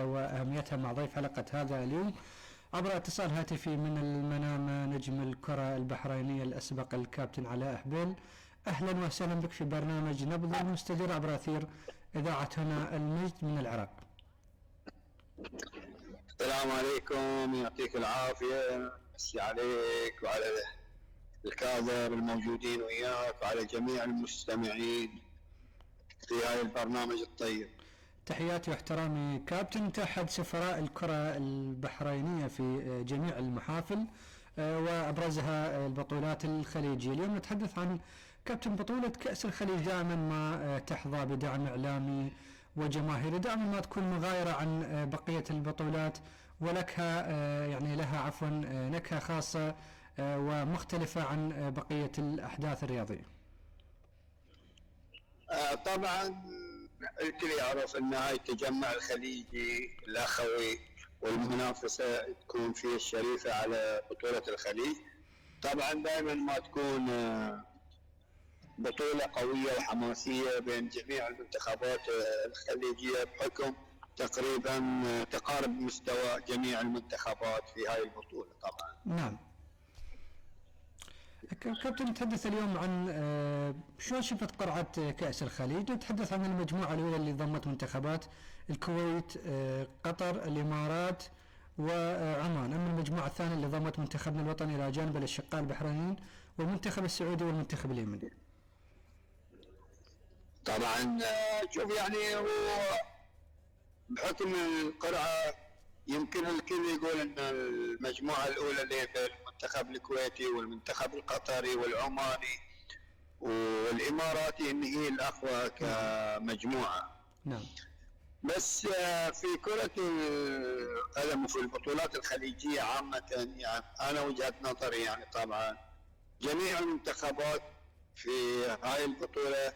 وأهميتها مع ضيف حلقة هذا اليوم عبر اتصال هاتفي من المنامة نجم الكرة البحرينية الأسبق الكابتن علاء حبيل. أهلا وسهلا بك في برنامج نبض المستدير عبر أثير إذاعة هنا المجد من العراق. السلام عليكم، يعطيك العافية، مسي عليك وعلى الكادر الموجودين وياك وعلى جميع المستمعين في هذا البرنامج الطيب. تحياتي واحترامي كابتن، انت احد سفراء الكرة البحرينية في جميع المحافل وابرزها البطولات الخليجية. اليوم نتحدث عن كابتن بطولة كأس الخليج، دائما ما تحظى بدعم اعلامي وجماهيري، دائما ما تكون مغايرة عن بقية البطولات ولكها يعني لها عفوا نكهة خاصة ومختلفة عن بقية الأحداث الرياضية. طبعا الكل يعرف ان هاي التجمع الخليجي الاخوي والمنافسه تكون فيه الشريفه على بطوله الخليج. طبعا دائما ما تكون بطوله قويه وحماسيه بين جميع المنتخبات الخليجيه بحكم تقريبا تقارب مستوى جميع المنتخبات في هاي البطوله. طبعا نعم كابتن، نتحدث اليوم عن شلون شفت قرعة كأس الخليج. نتحدث عن المجموعة الأولى اللي ضمت منتخبات الكويت، قطر، الإمارات وعمان. أما المجموعة الثانية اللي ضمت منتخبنا الوطني إلى جانب الأشقاء البحرينيين والمنتخب السعودي والمنتخب اليمني. طبعا شوف يعني هو بحكم القرعة يمكن الكل يقول ان المجموعة الأولى اللي بين المنتخب الكويتي والمنتخب القطري والعماني والإماراتي ان هي الأقوى كمجموعة. نعم. بس في كرة القدم وفي البطولات الخليجية عامة يعني أنا وجهة نظري يعني طبعا جميع المنتخبات في هاي البطولة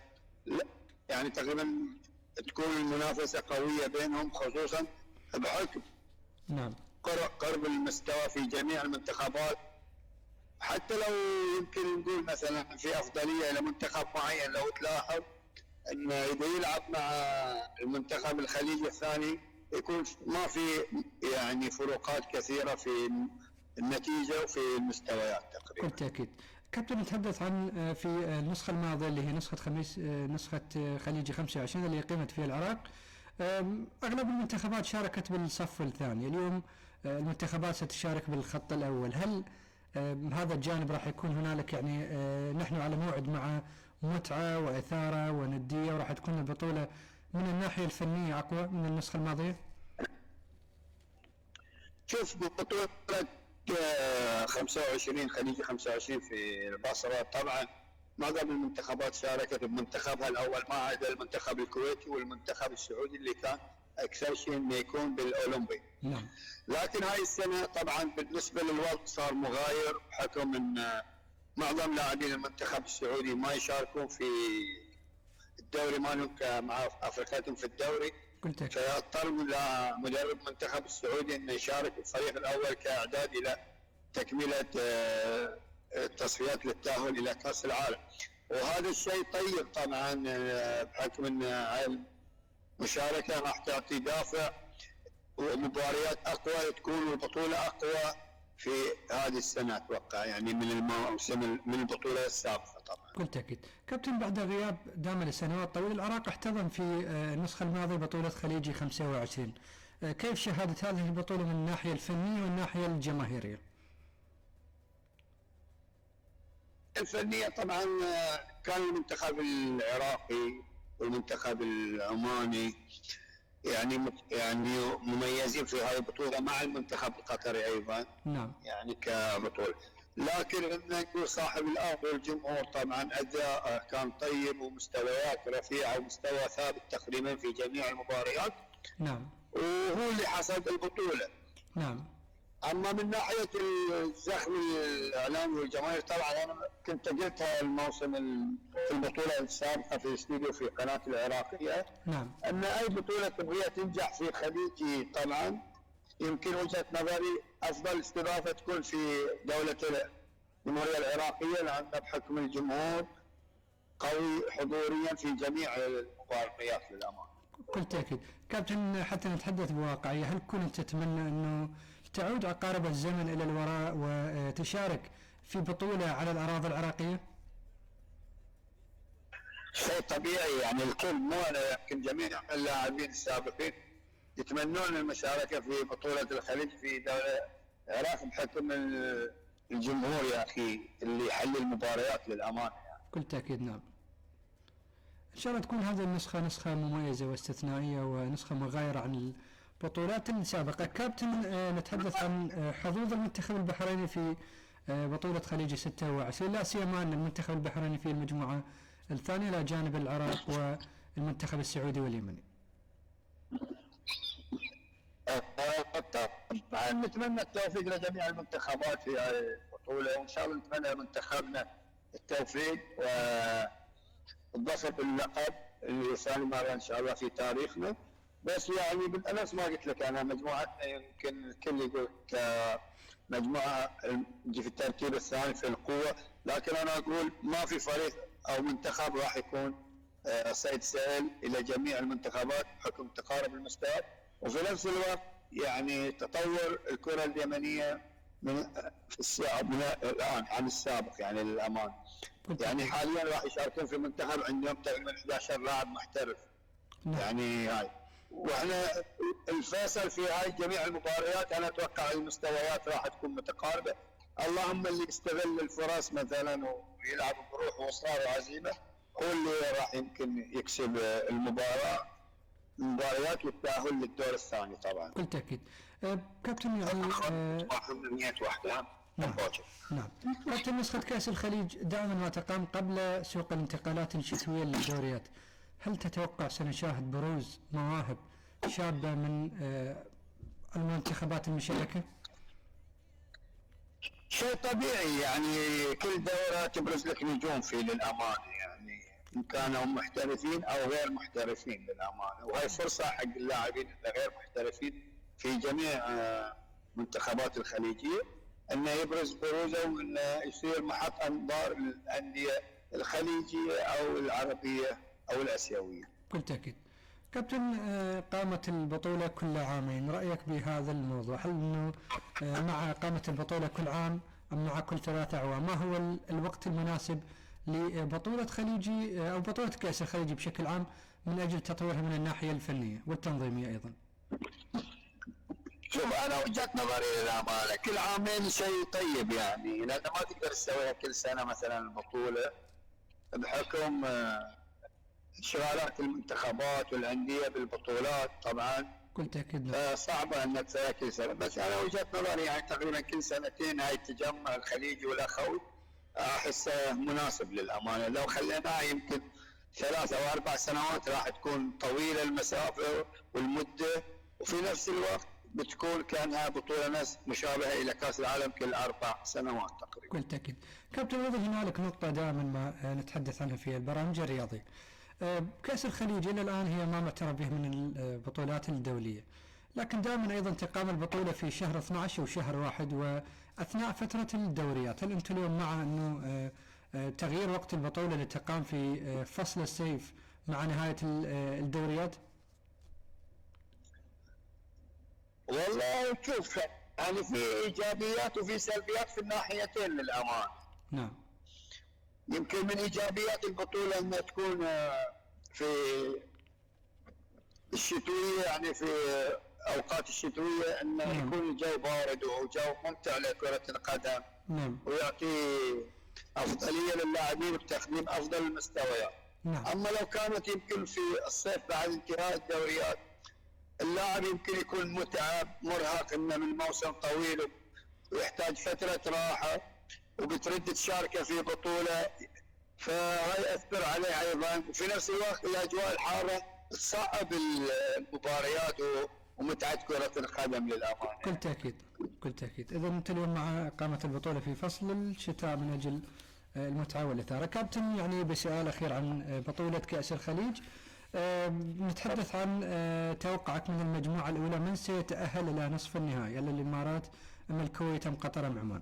يعني تقريبا تكون المنافسة قوية بينهم، خصوصا بحكم نعم قرب المستوى في جميع المنتخبات. حتى لو يمكن نقول مثلا في أفضلية لمنتخب معين، لو تلاحظ انه اذا يلعب مع المنتخب الخليجي الثاني يكون ما في يعني فروقات كثيره في النتيجه وفي المستويات تقريبا. بالتاكيد. كابتن، نتحدث عن في النسخه الماضيه اللي هي نسخه خليجي 25 اللي قيمت فيها العراق. اغلب المنتخبات شاركت بالصف الثاني. اليوم المنتخبات ستشارك بالخط الاول. هل هذا الجانب راح يكون هنالك يعني نحن على موعد مع متعة وإثارة وندية، وراح تكون البطولة من الناحية الفنية أقوى من النسخة الماضية؟ شوف بطولة 25 خليجي 25 في البصرة طبعا معظم المنتخبات شاركت بمنتخبها الأول ما عدا المنتخب الكويتي والمنتخب السعودي اللي كان أكثر شيء إنه يكون بالأولمبي. نعم. لكن هاي السنة طبعا بالنسبة للوضع صار مغاير بحكم ان معظم لاعبين المنتخب السعودي ما يشاركون في الدوري مالهم مع افريقيتهم في الدوري، فيضطر مدرب المنتخب السعودي انه يشارك الفريق الاول كاعداد الى تكملة التصفيات للتأهل الى كأس العالم. وهذا الشيء طيب طبعا بحكم ان هاي المشاركة راح تعطي دافع ومباريات اقوى، تكون البطوله اقوى في هذه السنه اتوقع يعني من الموسم من البطوله السابقه طبعا. بكل تاكيد. كابتن، بعد غياب دام لسنوات طويله العراق احتضن في النسخه الماضيه بطوله خليجي 25. كيف شاهدت هذه البطوله من الناحيه الفنيه والناحيه الجماهيريه؟ الفنيه طبعا كان المنتخب العراقي والمنتخب العماني يعني مميزين في هذه البطولة مع المنتخب القطري أيضا. نعم. يعني كبطولة، لكن نقول صاحب الأرض والجمهور طبعا أداء كان طيب ومستويات رفيعة ومستوى ثابت تقريبا في جميع المباريات. نعم. وهو اللي حصد البطولة. نعم. أما من ناحية الزخم الإعلامي والجماهير طبعا أنا كنت قلتها الموسم في البطولة السابقة في الاستوديو في قناة العراقية. نعم. أن أي بطولة تبغيها تنجح في خليجي طبعا يمكن وجهة نظري أفضل استضافة تكون في دولة الجمهورية العراقية، لأن بحكم الجمهور قوي حضوريا في جميع المباريات للأمانة. بكل تأكيد. كابتن، حتى نتحدث بواقعية، هل كنت تتمنى أنه تعود عقارب الزمن إلى الوراء وتشارك في بطولة على الأراضي العراقية؟ شيء طبيعي يعني، الكل مو انا، يمكن جميع اللاعبين السابقين يتمنون المشاركه في بطوله الخليج في دوله العراق بحكم الجمهور يا اخي اللي يحل المباريات للامانه يعني. بكل تأكيد نعم. إن شاء الله تكون هذه النسخة نسخة مميزة واستثنائية ونسخة مغايرة عن البطولات السابقة. كابتن، نتحدث عن حظوظ المنتخب البحريني في بطولة خليج 26، لا سيما أن المنتخب البحريني في المجموعة الثانية إلى جانب العراق والمنتخب السعودي واليمني. طبعا نتمنى التوفيق لجميع المنتخبات في هذه البطوله، وان شاء الله نتمنى لمنتخبنا التوفيق والظفر باللقب اللي ثاني مره ان شاء الله في تاريخنا. بس يعني نفس ما قلت لك انا، مجموعتنا يمكن الكل يقول كمجموعه في الترتيب الثاني في القوه، لكن انا اقول ما في فريق او منتخب راح يكون صيد سهل الى جميع المنتخبات بحكم تقارب المستوى، وفي نفس الوقت يعني تطور الكره اليمنيه في الصعب الان عن السابق يعني للامانه. يعني حاليا راح يشاركون في المنتخب عندهم تقريبا 11 لاعب محترف يعني هاي، واحنا الفيصل في هاي جميع المباريات انا اتوقع المستويات راح تكون متقاربه، اللهم اللي يستغل الفرص مثلا ويلعب بروح واصرار وعزيمه هو اللي راح يمكن يكسب المباريات والتاهل للدور الثاني طبعا. بكل تأكيد. كابتن، يعني واحده نعم. كابتن، نسخة كأس الخليج دائما ما تقام قبل سوق الانتقالات الشتوية للدوريات، هل تتوقع سنشاهد بروز مواهب شابة من المنتخبات المشاركة؟ شيء طبيعي يعني، كل دورة تبرز لك نجوم فيه للأمانة يعني، إن كانوا محترفين أو غير محترفين للأمانة، وهي فرصة حق اللاعبين الغير محترفين في جميع منتخبات الخليجية أنه يبرز بروزه وأنه يصير محط أنظار للأندية الخليجية أو العربية أو الآسيوية. بكل تأكيد. كابتن، قامت البطولة كل عامين، رأيك بهذا الموضوع؟ هل أنه مع قامة البطولة كل عام أم مع كل 3 أعوام؟ ما هو الوقت المناسب لبطولة خليجي أو بطولة كأس الخليجي بشكل عام من أجل تطويرها من الناحية الفنية والتنظيمية أيضا؟ شوف أنا وجهة نظري للأمانة كل عامين شيء طيب يعني، لأن ما تقدر تسويها كل سنة مثلا البطولة بحكم انشغالات المنتخبات والأندية بالبطولات طبعا. كل تأكيد صعبة أن تسويها كل سنة، بس أنا وجهة نظري يعني تقريبا كل سنتين هاي التجمع الخليجي والأخوي أحسه مناسب للأمانة. لو خليناها يمكن 3 أو 4 سنوات راح تكون طويلة المسافة والمدة، وفي نفس الوقت بتكون كانها بطولة مشابهة إلى كأس العالم كل 4 سنوات تقريبا. كل تأكيد. كابتن، أيضا هنالك نقطة دائما ما نتحدث عنها في البرامج الرياضية، كأس الخليج إلى الآن هي ما معترف به من البطولات الدولية، لكن دائما أيضا تقام البطولة في شهر 12 وشهر 1 وأثناء فترة الدوريات. هل أنتم اليوم مع أنه تغيير وقت البطولة لتقام في فصل الصيف مع نهاية الدوريات؟ والله شوف يعني في إيجابيات وفي سلبيات في الناحيتين للأمانة. نعم. يمكن من إيجابيات البطولة أنها تكون في الشتوية يعني في أوقات الشتوية أنه يكون الجو بارد وجو ممتع لكرة القدم. ويعطي أفضلية للاعبين بتقديم أفضل المستويات. أما لو كانت يمكن في الصيف بعد انتهاء الدوريات اللاعب يمكن يكون متعب مرهق انه من موسم طويل ويحتاج فترة راحة وبترد تشاركه في بطولة، فهي يأثر عليه أيضا. وفي نفس الوقت الأجواء الحارة تصعب المباريات ومتعة كرة القدم للأمانة. كل تأكيد. كل تأكيد. إذا أنت اليوم مع إقامة البطولة في فصل الشتاء من أجل المتعة والإثارة. كابتن، يعني بسؤال أخير عن بطولة كأس الخليج، نتحدث عن توقعك من المجموعة الأولى، من سيتأهل إلى نصف النهائي؟ هل الإمارات أم الكويت أم قطر أم عمان؟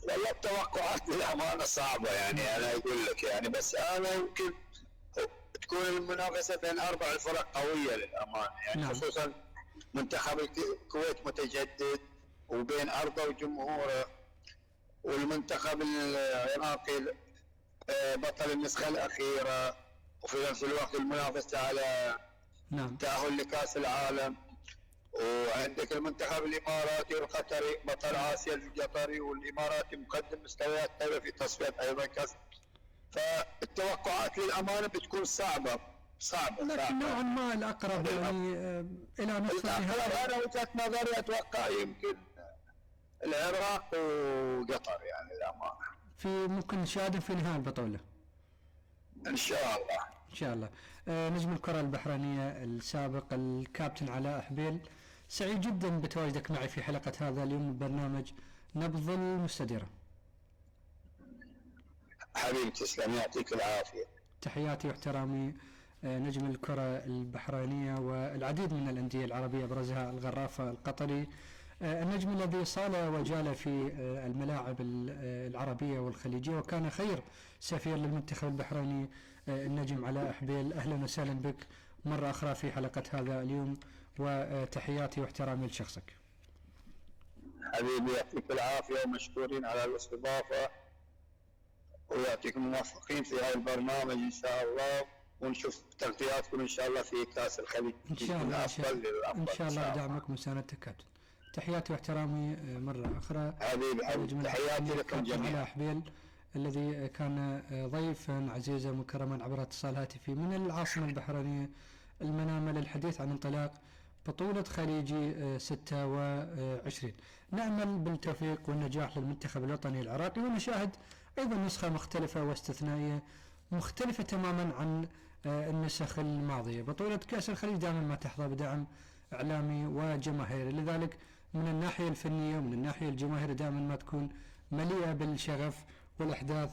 والله التوقعات للأمانة صعبة يعني، أنا أقول لك يعني، بس أنا يمكن بتكون المنافسه بين 4 فرق قويه للامانه، يعني نعم. خصوصا منتخب الكويت متجدد وبين ارضه وجمهوره، والمنتخب العراقي بطل النسخه الاخيره، وفي نفس الوقت المنافسه على نعم. التاهل لكاس العالم. وعندك المنتخب الاماراتي والقطري بطل اسيا القطري، والاماراتي مقدم مستويات طيبه في تصفيات ايضا كاس. فالتوقعات للامانه بتكون صعبه. لكن نوعا ما الاقرب يعني الى نصف النهائي. انا وجهه نظري اتوقع يمكن العراق وقطر يعني للامانه. ممكن نشاهد في نهائي البطوله ان شاء الله. ان شاء الله. نجم الكره البحرينيه السابق الكابتن علاء حبيل، سعيد جدا بتواجدك معي في حلقه هذا اليوم من برنامج نبض المستديره. حبيبي تسلم، يعطيك العافيه. تحياتي واحترامي. نجم الكرة البحرينية والعديد من الأندية العربية أبرزها الغرافة القطري، النجم الذي صال وجال في الملاعب العربية والخليجية، وكان خير سفير للمنتخب البحريني النجم علاء حبيل. أهلا وسهلا بك مرة أخرى في حلقة هذا اليوم، وتحياتي واحترامي لشخصك. حبيبي يعطيك العافية ومشكورين على الاستضافة، ويعطيكم موفقين في هذا البرنامج إن شاء الله، ونشوف تغطياتكم إن شاء الله في كأس الخليج إن شاء الله. إن شاء الله دعمك ومساندتك كابتن. تحياتي واحترامي مرة أخرى. حبيبي تحياتي لكم جميعا. علاء حبيل الذي كان ضيفا عزيزا مكرما عبر اتصال هاتفي من العاصمة البحرينية المنامة للحديث عن انطلاق بطولة خليجي 26. نأمل بالتوفيق والنجاح للمنتخب الوطني العراقي، ونشاهد أيضا نسخة مختلفة واستثنائية مختلفة تماما عن النسخ الماضية. بطولة كأس الخليج دائما ما تحظى بدعم إعلامي وجماهيري، لذلك من الناحية الفنية ومن الناحية الجماهيرية دائما ما تكون مليئة بالشغف والأحداث